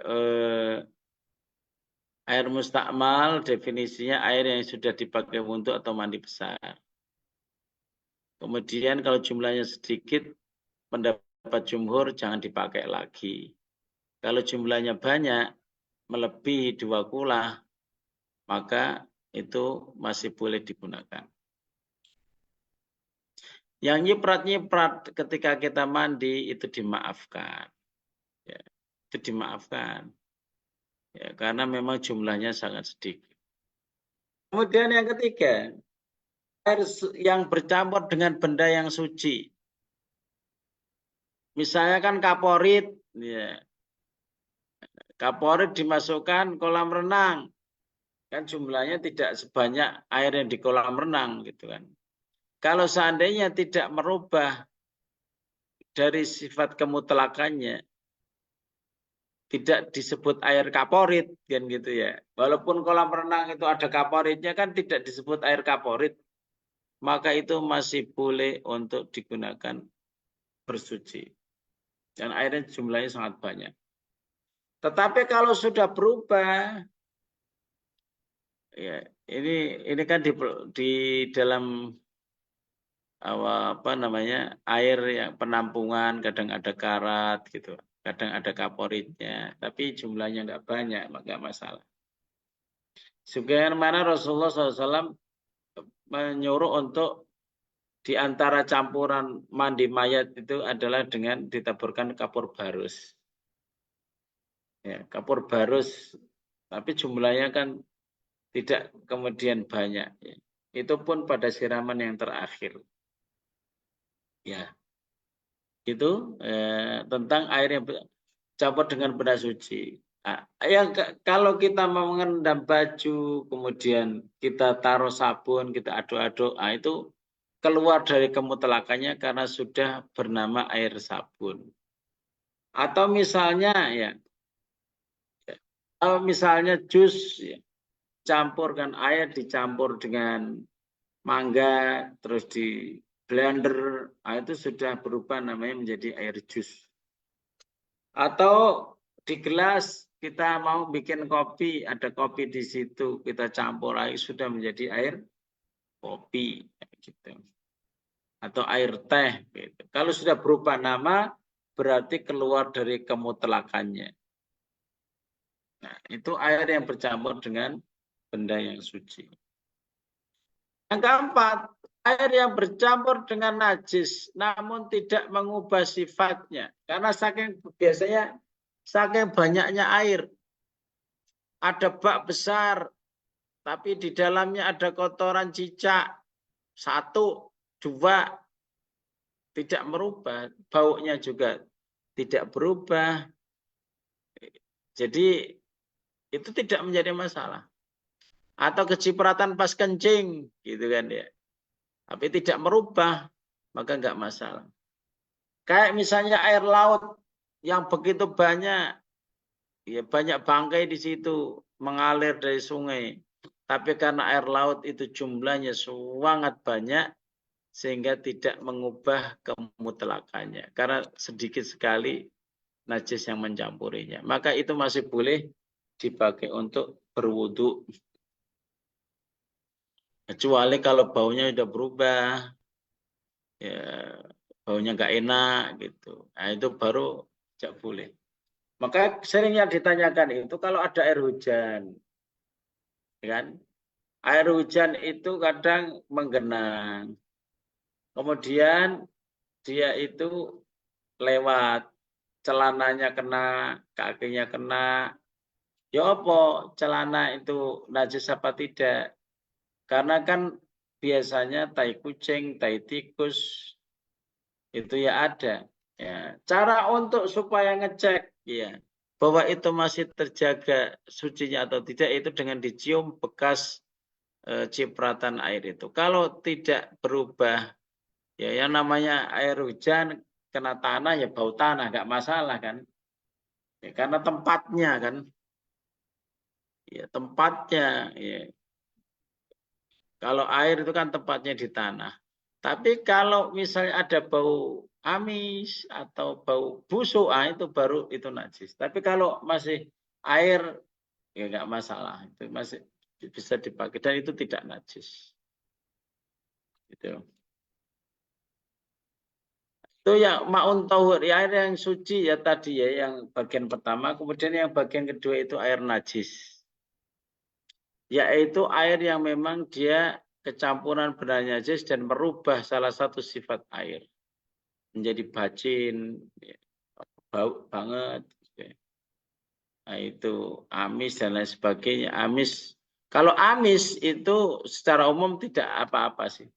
air mustakmal definisinya air yang sudah dipakai wudhu atau mandi besar. Kemudian kalau jumlahnya sedikit, pendapat jumhur jangan dipakai lagi. Kalau jumlahnya banyak, melebihi 2 kula, maka itu masih boleh digunakan. Yang nyiprat-nyiprat ketika kita mandi itu dimaafkan. Ya, itu dimaafkan. Ya, karena memang jumlahnya sangat sedikit. Kemudian yang ketiga, air yang bercampur dengan benda yang suci. Misalnya kan kaporit, ya. Kaporit dimasukkan kolam renang, kan jumlahnya tidak sebanyak air yang di kolam renang gitu kan. Kalau seandainya tidak merubah dari sifat kemutlakannya, tidak disebut air kaporit kan gitu ya. Walaupun kolam renang itu ada kaporitnya kan tidak disebut air kaporit, maka itu masih boleh untuk digunakan bersuci. Dan airnya jumlahnya sangat banyak. Tetapi kalau sudah berubah, ya ini kan di dalam apa namanya air yang penampungan, kadang ada karat gitu, kadang ada kaporitnya, tapi jumlahnya nggak banyak, nggak masalah. Sebagaimana Rasulullah SAW menyuruh untuk di antara campuran mandi mayat itu adalah dengan ditaburkan kapur barus. Ya, kapur barus, tapi jumlahnya kan tidak kemudian banyak. Ya. Itu pun pada siraman yang terakhir. Ya, itu tentang air yang campur dengan benda suci. Nah, kalau kita mau mengendam baju, kemudian kita taruh sabun, kita aduk-aduk, nah itu keluar dari kemutlakannya karena sudah bernama air sabun. Atau misalnya ya, kalau misalnya jus ya, campurkan air dicampur dengan mangga terus di blender, nah itu sudah berubah namanya menjadi air jus. Atau di gelas kita mau bikin kopi, ada kopi di situ, kita campur air sudah menjadi air kopi gitu. Atau air teh gitu. Kalau sudah berubah nama berarti keluar dari kemutlakannya. Nah, itu air yang bercampur dengan benda yang suci. Yang keempat, air yang bercampur dengan najis namun tidak mengubah sifatnya. Karena biasanya saking banyaknya air. Ada bak besar tapi di dalamnya ada kotoran cicak. 1, 2 tidak merubah, baunya juga tidak berubah. Jadi itu tidak menjadi masalah. Atau kecipratan pas kencing, gitu kan ya. Tapi tidak merubah, maka enggak masalah. Kayak misalnya air laut yang begitu banyak, ya banyak bangkai di situ mengalir dari sungai. Tapi karena air laut itu jumlahnya sangat banyak, sehingga tidak mengubah kemutlakannya. Karena sedikit sekali najis yang mencampurinya. Maka itu masih boleh dipakai untuk berwudu. Kecuali kalau baunya sudah berubah, ya baunya nggak enak gitu. Nah itu baru tidak boleh. Maka seringnya ditanyakan itu kalau ada air hujan, kan? Air hujan itu kadang menggenang. Kemudian dia itu lewat, celananya kena, kakinya kena. Ya apa celana itu najis apa tidak? Karena kan biasanya tai kucing, tai tikus itu ya ada. Ya, cara untuk supaya ngecek ya bahwa itu masih terjaga sucinya atau tidak itu dengan dicium bekas cipratan air itu. Kalau tidak berubah ya yang namanya air hujan kena tanah ya bau tanah nggak masalah kan. Ya, karena tempatnya kan. Ya, tempatnya ya. Kalau air itu kan tempatnya di tanah. Tapi kalau misalnya ada bau amis atau bau busuk, itu baru itu najis. Tapi kalau masih air, ya nggak masalah. Itu masih bisa dipakai dan itu tidak najis. Gitu. Itu yang ma'un tahur, ya air yang suci ya tadi ya, yang bagian pertama. Kemudian yang bagian kedua itu air najis. Yaitu air yang memang dia kecampuran benar najis dan merubah salah satu sifat air. Menjadi bacin, bau banget. Nah, itu amis dan lain sebagainya. Amis, kalau amis itu secara umum tidak apa-apa sih.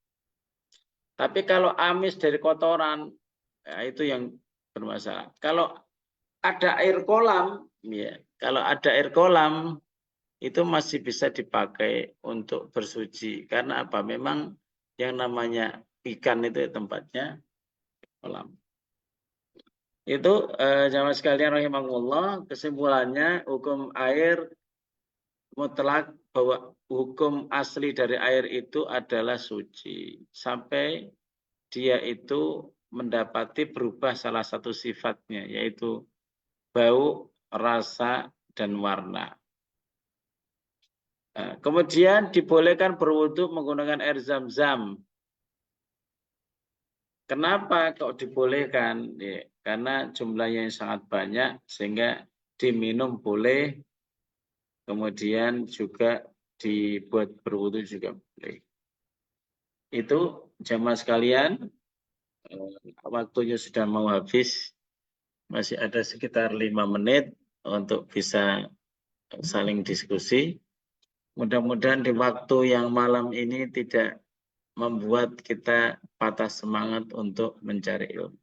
Tapi kalau amis dari kotoran, ya itu yang bermasalah. Kalau ada air kolam, ya, kalau ada air kolam itu masih bisa dipakai untuk bersuci. Karena apa? Memang yang namanya ikan itu tempatnya kolam. Itu jamaah sekalian rahimahullah, kesimpulannya hukum air mutlak bahwa hukum asli dari air itu adalah suci. Sampai dia itu mendapati berubah salah satu sifatnya, yaitu bau, rasa, dan warna. Kemudian dibolehkan berwudu menggunakan air zam-zam. Kenapa kok dibolehkan? Ya, karena jumlahnya yang sangat banyak sehingga diminum boleh, kemudian juga dibuat berwudu juga boleh. Itu jamaah sekalian, waktunya sudah mau habis, masih ada sekitar 5 menit untuk bisa saling diskusi. Mudah-mudahan di waktu yang malam ini tidak membuat kita patah semangat untuk mencari ilmu.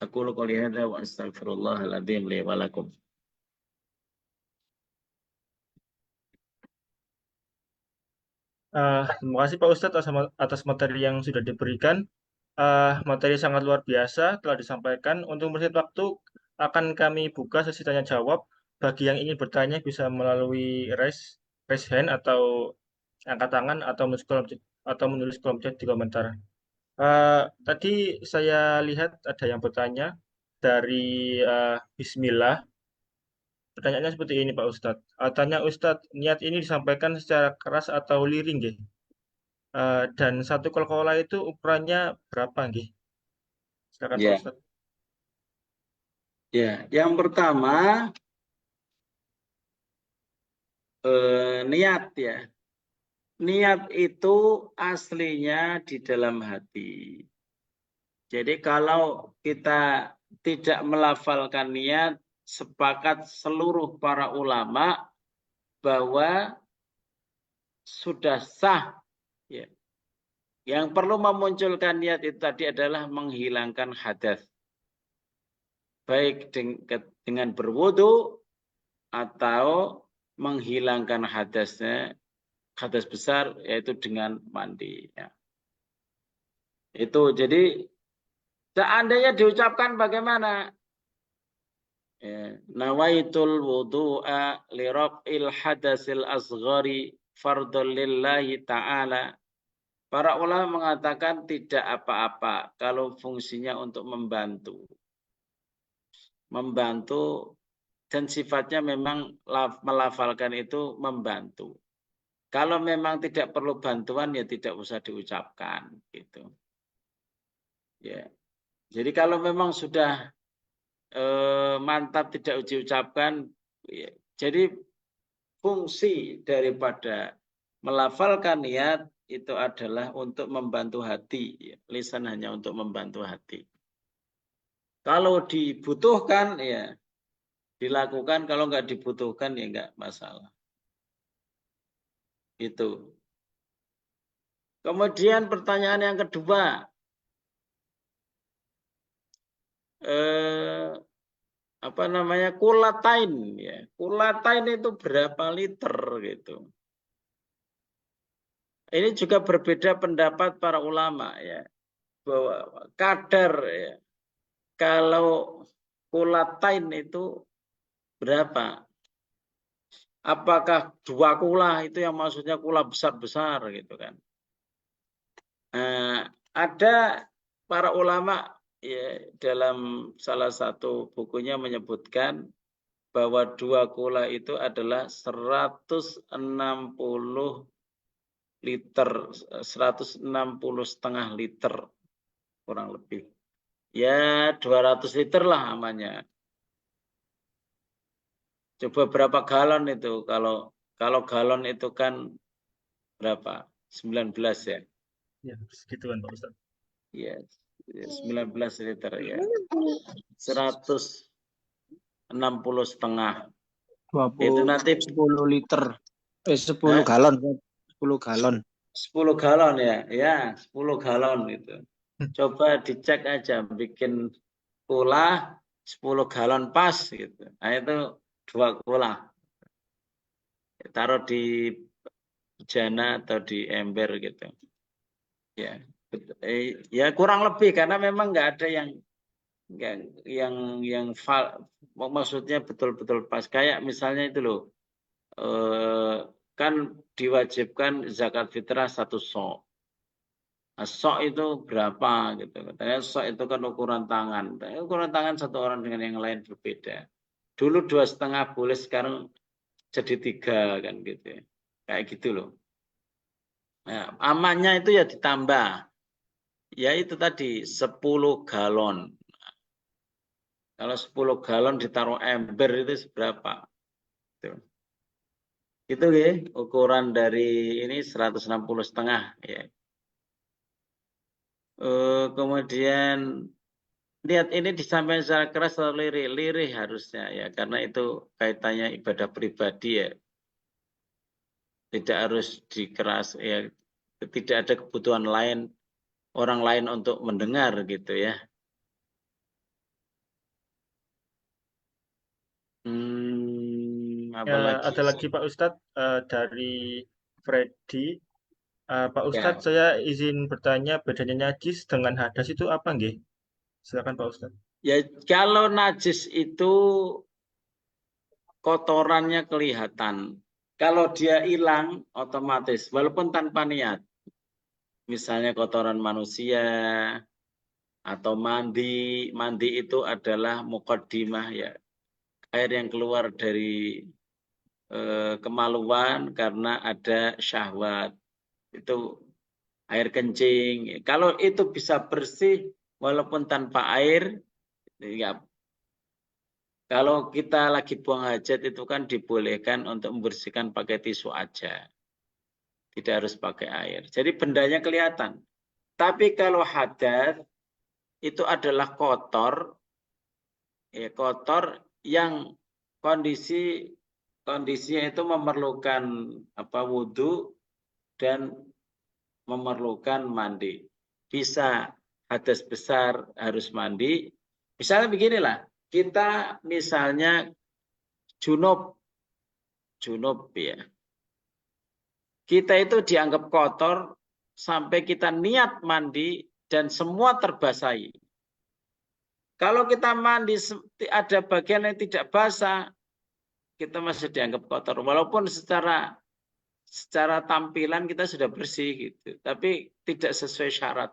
Aku qouli hadza wa astaghfirullahaladzim li wa lakum. Terima kasih Pak Ustadz atas materi yang sudah diberikan. Materi sangat luar biasa telah disampaikan. Untuk mempersingkat waktu, akan kami buka sesi tanya jawab. Bagi yang ingin bertanya bisa melalui raise hand atau angkat tangan atau menulis kolom chat di komentar. Tadi saya lihat ada yang bertanya dari Bismillah. Pertanyaannya seperti ini Pak Ustadz. Tanya Ustadz, niat ini disampaikan secara keras atau liring, nggih? Dan satu Coca-Cola itu ukurannya berapa, nggih? Silakan Pak Ya, Ustadz. ya. Yang pertama niat ya. Niat itu aslinya di dalam hati. Jadi kalau kita tidak melafalkan niat, sepakat seluruh para ulama bahwa sudah sah. Ya. Yang perlu memunculkan niat itu tadi adalah menghilangkan hadas. Baik dengan berwudu atau menghilangkan hadasnya, hadas besar, yaitu dengan mandi. Ya. Itu jadi seandainya diucapkan bagaimana? Ya. Nawaitul wudu'a li raf'il hadasil asghari fardhul lillahi ta'ala. Para ulama mengatakan tidak apa-apa kalau fungsinya untuk membantu. Membantu dan sifatnya memang melafalkan itu membantu. Kalau memang tidak perlu bantuan ya tidak usah diucapkan gitu. Ya. Jadi kalau memang sudah mantap tidak diucapkan, ya. Jadi fungsi daripada melafalkan niat itu adalah untuk membantu hati. Lisan hanya untuk membantu hati. Kalau dibutuhkan, ya dilakukan. Kalau nggak dibutuhkan, ya nggak masalah. Itu. Kemudian pertanyaan yang kedua. Apa namanya? Kulatain. Ya. Kulatain itu berapa liter gitu. Ini juga berbeda pendapat para ulama ya, bahwa kadar ya, kalau kulatain itu berapa? Apakah 2 kula itu yang maksudnya kula besar-besar gitu kan? Nah, ada para ulama ya, dalam salah satu bukunya menyebutkan bahwa 2 kula itu adalah 160 liter, 160 setengah liter kurang lebih. Ya 200 liter lah amannya. Coba berapa galon itu? Kalau galon itu kan berapa? 19 ya? Ya, segituan Pak Ustadz. Ya, 19 liter ya. 160 setengah. 20, Itu nanti 10 liter. 10 galon. 10 galon. 10 galon ya. Ya, 10 galon itu. Coba dicek aja bikin kula 10 galon pas gitu. Nah itu 2 kula. Taruh di bejana atau di ember gitu. Ya. Ya kurang lebih karena memang nggak ada yang maksudnya betul-betul pas. Kayak misalnya itu loh. Kan diwajibkan zakat fitrah 1 sok. Nah, sok itu berapa gitu. Katanya sok itu kan ukuran tangan. Ukuran tangan satu orang dengan yang lain berbeda. Dulu 2,5 boleh, sekarang jadi 3 kan gitu ya. Kayak gitu loh. Nah, amannya itu ya ditambah. Ya itu tadi 10 galon. Kalau 10 galon ditaruh ember itu seberapa? Itu ya ukuran dari ini 160 setengah ya. Kemudian lihat ini disampaikan secara keras atau lirih harusnya ya, karena itu kaitannya ibadah pribadi ya, tidak harus dikeras ya, tidak ada kebutuhan lain orang lain untuk mendengar gitu ya. Apalagi ada lagi Pak Ustadz dari Freddy. Pak ya. Ustadz, saya izin bertanya, bedanya najis dengan hadas itu apa nggih? Silakan Pak Ustadz. Ya kalau najis itu kotorannya kelihatan. Kalau dia hilang otomatis walaupun tanpa niat. Misalnya kotoran manusia atau mandi itu adalah muqaddimah ya. Air yang keluar dari kemaluan karena ada syahwat. Itu air kencing. Kalau itu bisa bersih walaupun tanpa air, ya. Kalau kita lagi buang hajat itu kan dibolehkan untuk membersihkan pakai tisu aja. Tidak harus pakai air. Jadi bendanya kelihatan. Tapi kalau hadas itu adalah kotor, ya kotor yang kondisinya itu memerlukan wudhu dan memerlukan mandi. Bisa hadas besar harus mandi. Misalnya beginilah, kita misalnya junub ya. Kita itu dianggap kotor sampai kita niat mandi dan semua terbasahi. Kalau kita mandi ada bagian yang tidak basah, kita masih dianggap kotor. Walaupun secara tampilan kita sudah bersih gitu, tapi tidak sesuai syarat.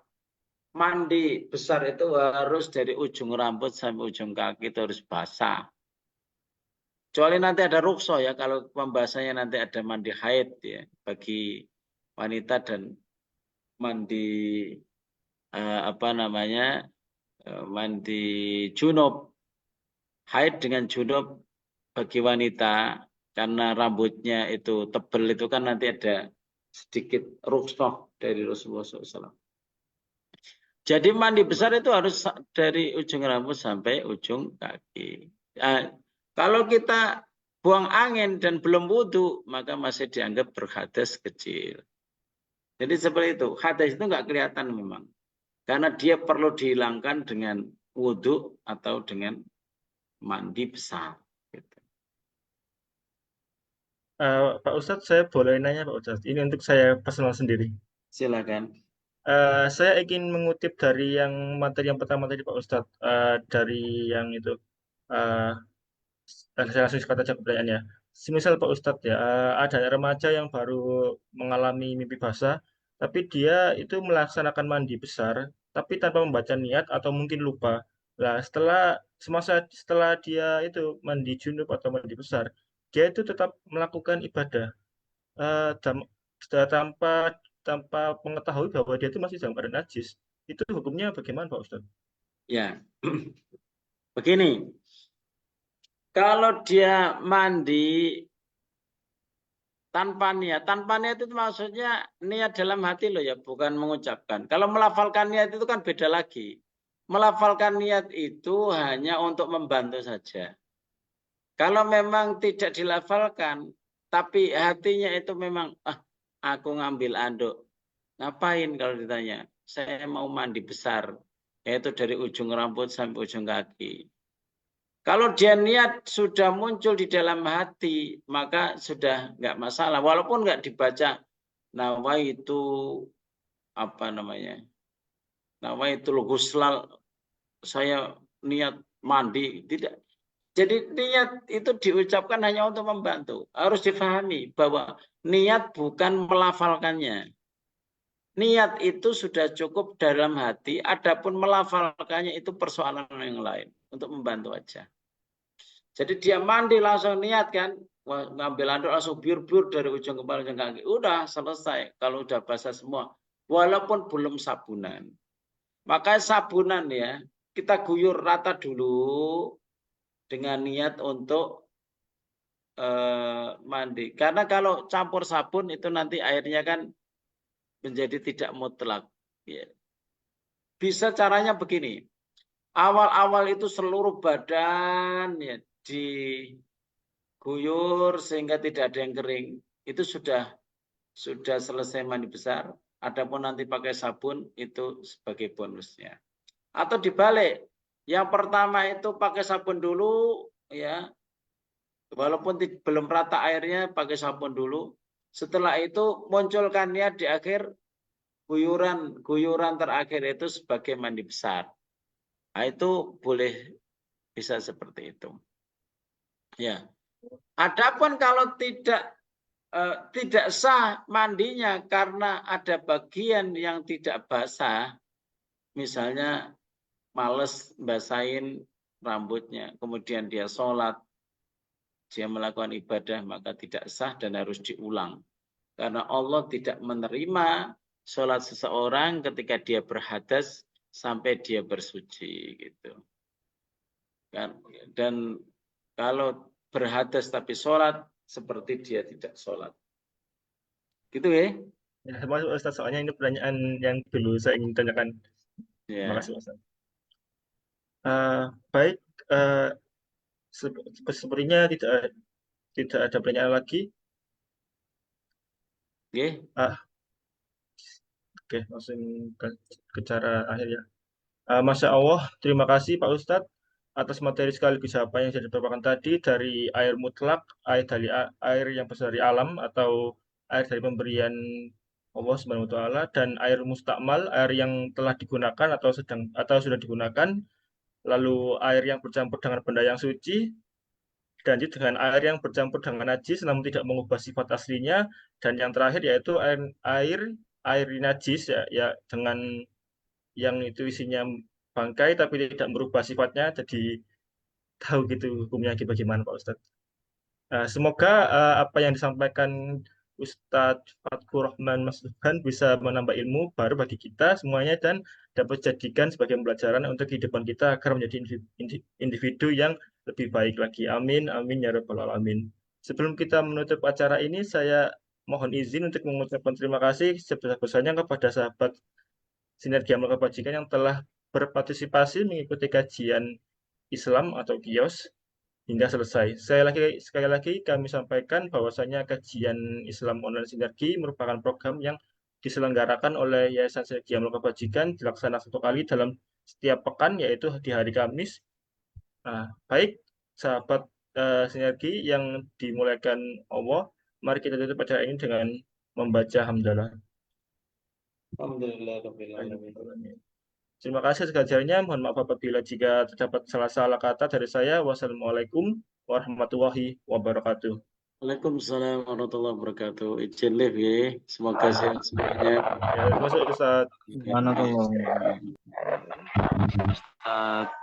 Mandi besar itu harus dari ujung rambut sampai ujung kaki itu harus basah. Kecuali nanti ada rukhsah ya, kalau pembahasannya nanti ada mandi haid ya bagi wanita dan mandi mandi junub. Haid dengan junub bagi wanita karena rambutnya itu tebal itu kan nanti ada sedikit rukhsah dari Rasulullah SAW. Jadi mandi besar itu harus dari ujung rambut sampai ujung kaki. Nah, kalau kita buang angin dan belum wudhu, maka masih dianggap berhadas kecil. Jadi seperti itu. Hadas itu nggak kelihatan memang. Karena dia perlu dihilangkan dengan wudhu atau dengan mandi besar. Gitu. Pak Ustadz, saya boleh nanya Pak Ustadz. Ini untuk saya personal sendiri. Silakan. Saya ingin mengutip dari yang materi yang pertama tadi Pak Ustadz. Dari yang itu. Uh, saya langsung kata aja pertanyaannya. Semisal Pak Ustadz ya, ada remaja yang baru mengalami mimpi basah, tapi dia itu melaksanakan mandi besar, tapi tanpa membaca niat atau mungkin lupa. Nah, setelah dia itu mandi junub atau mandi besar, dia itu tetap melakukan ibadah tanpa tanpa mengetahui bahwa dia itu masih dalam keadaan najis. Itu hukumnya bagaimana Pak Ustadz? Ya, begini. Kalau dia mandi tanpa niat itu maksudnya niat dalam hati loh ya, bukan mengucapkan. Kalau melafalkan niat itu kan beda lagi. Melafalkan niat itu hanya untuk membantu saja. Kalau memang tidak dilafalkan, tapi hatinya itu memang, aku ngambil anduk. Ngapain kalau ditanya? Saya mau mandi besar, yaitu dari ujung rambut sampai ujung kaki. Kalau dia niat sudah muncul di dalam hati, maka sudah nggak masalah. Walaupun nggak dibaca nawaitu apa namanya, nawaitul ghuslal, saya niat mandi, tidak. Jadi niat itu diucapkan hanya untuk membantu. Harus difahami bahwa niat bukan melafalkannya. Niat itu sudah cukup dalam hati, adapun melafalkannya itu persoalan yang lain. Untuk membantu aja. Jadi dia mandi langsung niat kan, ngambil anduk langsung biur-biur dari ujung kepala ujung kaki. Udah selesai kalau udah basah semua. Walaupun belum sabunan. Makanya sabunan ya, kita guyur rata dulu dengan niat untuk mandi. Karena kalau campur sabun itu nanti airnya kan menjadi tidak mutlak. Ya. Bisa caranya begini. Awal-awal itu seluruh badan ya diguyur sehingga tidak ada yang kering. Itu sudah selesai mandi besar. Adapun nanti pakai sabun itu sebagai bonusnya. Atau dibalik, yang pertama itu pakai sabun dulu ya. Walaupun belum rata airnya pakai sabun dulu. Setelah itu munculkan niat di akhir guyuran terakhir itu sebagai mandi besar. Nah, itu boleh bisa seperti itu. Ya. Adapun kalau tidak sah mandinya karena ada bagian yang tidak basah, misalnya males basahin rambutnya, kemudian dia sholat, dia melakukan ibadah, maka tidak sah dan harus diulang. Karena Allah tidak menerima sholat seseorang ketika dia berhadas sampai dia bersuci gitu. Dan kalau berhadas tapi sholat, seperti dia tidak sholat. Gitu ya? Ya, termasuk Ustaz, soalnya ini pertanyaan yang dulu saya ingin tanyakan. Ya. Terima kasih Ustaz. Baik, sepertinya tidak ada pertanyaan lagi. Oke. Oke, langsung ke cara akhir ya. Masya Allah, terima kasih Pak Ustadz atas materi sekaligus apa yang sudah dibawakan tadi dari air mutlak, air yang berasal dari alam atau air dari pemberian Allah Subhanahu wa taala, dan air mustakmal, air yang telah digunakan atau sudah digunakan, lalu air yang bercampur dengan benda yang suci, dan dengan air yang bercampur dengan najis namun tidak mengubah sifat aslinya, dan yang terakhir yaitu air najis ya dengan yang itu isinya bangkai tapi tidak merubah sifatnya, jadi tahu gitu hukumnya bagaimana Pak Ustadz. Semoga apa yang disampaikan Ustadz Fatkur Rahman Mas Subhan bisa menambah ilmu baru bagi kita semuanya dan dapat dijadikan sebagai pembelajaran untuk kehidupan kita agar menjadi individu yang lebih baik lagi. Amin, amin ya rabbal alamin. Sebelum kita menutup acara ini, saya mohon izin untuk mengucapkan terima kasih sebesar-besarnya kepada sahabat Sinergi Amal Kebajikan yang telah berpartisipasi mengikuti kajian Islam atau KIOS hingga selesai. Sekali lagi kami sampaikan bahwasanya kajian Islam online Sinergi merupakan program yang diselenggarakan oleh Yayasan Sinergi Amal Kebajikan dilaksanakan 1 kali dalam setiap pekan, yaitu di hari Kamis. Nah, baik sahabat Sinergi yang dimuliakan Allah, mari kita tutup acara ini dengan membaca hamdalah. Alhamdulillah Rabbil Alamin. Terima kasih segala-galanya. Mohon maaf apabila jika terdapat salah-salah kata dari saya. Wassalamualaikum warahmatullahi wabarakatuh. Waalaikumsalam warahmatullahi wabarakatuh. Izin live ya. Semoga sehat semuanya. Ya, masuk Ustaz. Subhanallah. Ustaz.